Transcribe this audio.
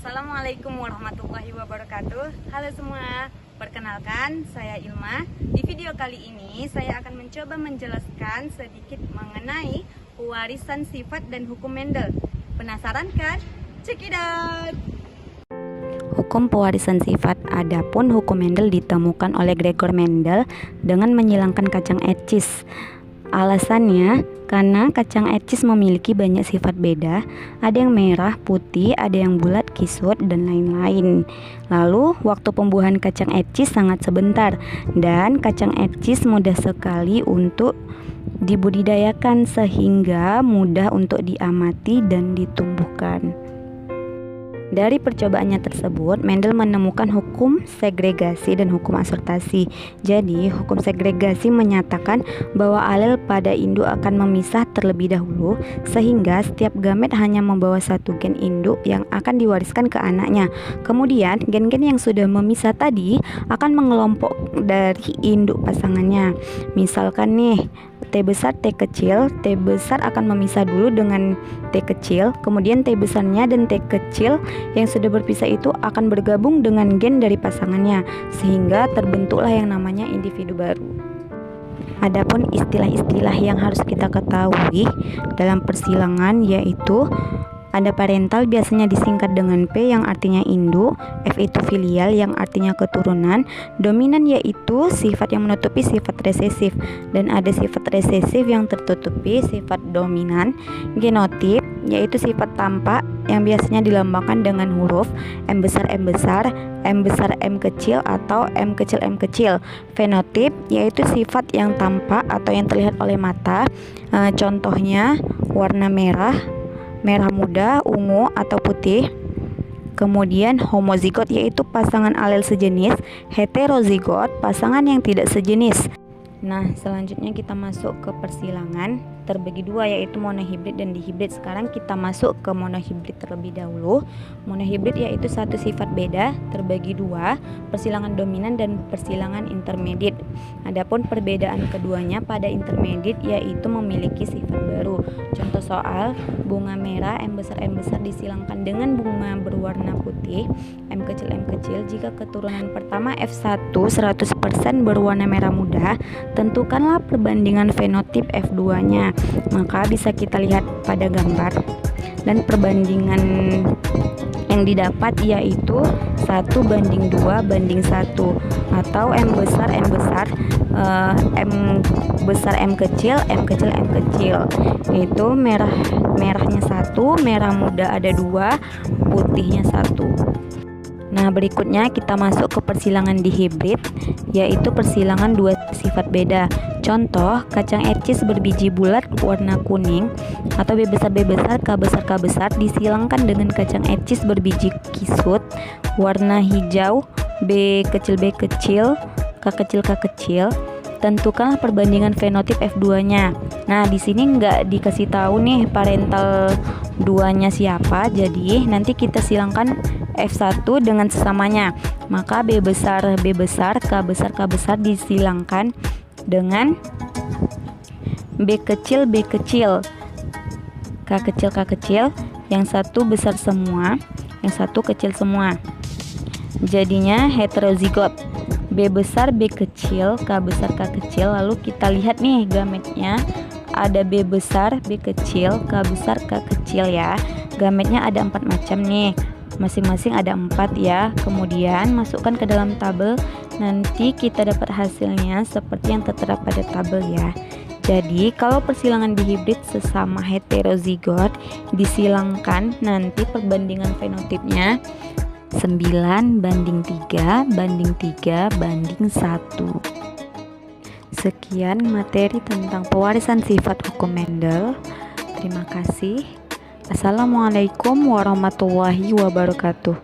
Assalamualaikum warahmatullahi wabarakatuh. Halo semua, perkenalkan saya Ilma. Di video kali ini saya akan mencoba menjelaskan sedikit mengenai pewarisan sifat dan hukum Mendel. Penasaran kan? Check it out! Hukum pewarisan sifat. Adapun hukum Mendel ditemukan oleh Gregor Mendel dengan menyilangkan kacang etchis. Alasannya karena kacang etchis memiliki banyak sifat beda, ada yang merah, putih, ada yang bulat, kisut, dan lain-lain. Lalu waktu pembuahan kacang etchis sangat sebentar dan kacang etchis mudah sekali untuk dibudidayakan sehingga mudah untuk diamati dan ditumbuhkan. Dari percobaannya tersebut, Mendel menemukan hukum segregasi dan hukum asortasi. Jadi, hukum segregasi menyatakan bahwa alel pada induk akan memisah terlebih dahulu, sehingga setiap gamet hanya membawa satu gen induk yang akan diwariskan ke anaknya. Kemudian, gen-gen yang sudah memisah tadi akan mengelompok dari induk pasangannya. Misalkan nih, T besar, T kecil, T besar akan memisah dulu dengan T kecil, kemudian T besarnya dan T kecil yang sudah berpisah itu akan bergabung dengan gen dari pasangannya, sehingga terbentuklah yang namanya individu baru. Adapun istilah-istilah yang harus kita ketahui dalam persilangan yaitu ada parental, biasanya disingkat dengan P yang artinya induk, F itu filial yang artinya keturunan, dominan yaitu sifat yang menutupi sifat resesif, dan ada sifat resesif yang tertutupi sifat dominan, genotip yaitu sifat tampak yang biasanya dilambangkan dengan huruf M besar M besar, M besar M kecil atau M kecil M kecil. Fenotip yaitu sifat yang tampak atau yang terlihat oleh mata, contohnya warna merah, merah muda, ungu atau putih. Kemudian homozigot yaitu pasangan alel sejenis, heterozigot pasangan yang tidak sejenis. Nah, selanjutnya kita masuk ke persilangan terbagi dua yaitu monohibrid dan dihibrid. Sekarang kita masuk ke monohibrid terlebih dahulu. Monohibrid yaitu satu sifat beda terbagi dua, persilangan dominan dan persilangan intermediate. Adapun perbedaan keduanya pada intermediate yaitu memiliki sifat baru. Contoh soal, bunga merah M besar disilangkan dengan bunga berwarna putih M kecil jika keturunan pertama F1 100% berwarna merah muda, tentukanlah perbandingan fenotip F2-nya. Maka bisa kita lihat pada gambar, dan perbandingan yang didapat yaitu 1:2:1 atau M besar M besar M kecil M kecil. Itu merahnya 1, merah muda ada 2, putihnya 1. Nah, berikutnya kita masuk ke persilangan dihibrid, yaitu persilangan dua sifat beda. Contoh, kacang etchis berbiji bulat warna kuning atau B besar K besar disilangkan dengan kacang etchis berbiji kisut warna hijau B kecil K kecil. Tentukanlah perbandingan fenotip F2-nya. Nah, di sini nggak dikasih tahu nih parental 2-nya siapa, jadi nanti kita silangkan F1 dengan sesamanya. Maka B besar K besar disilangkan dengan B kecil K kecil, yang satu besar semua, yang satu kecil semua. Jadinya heterozigot. B besar B kecil, K besar K kecil. Lalu kita lihat nih gametnya, ada B besar B kecil, K besar K kecil ya. Gametnya ada 4 macam nih, masing-masing ada 4 ya. Kemudian masukkan ke dalam tabel, nanti kita dapat hasilnya seperti yang tertera pada tabel ya. Jadi kalau persilangan dihibrid sesama heterozigot disilangkan, nanti perbandingan fenotipnya 9:3:1. Sekian materi tentang pewarisan sifat hukum Mendel. Terima kasih. Assalamualaikum warahmatullahi wabarakatuh.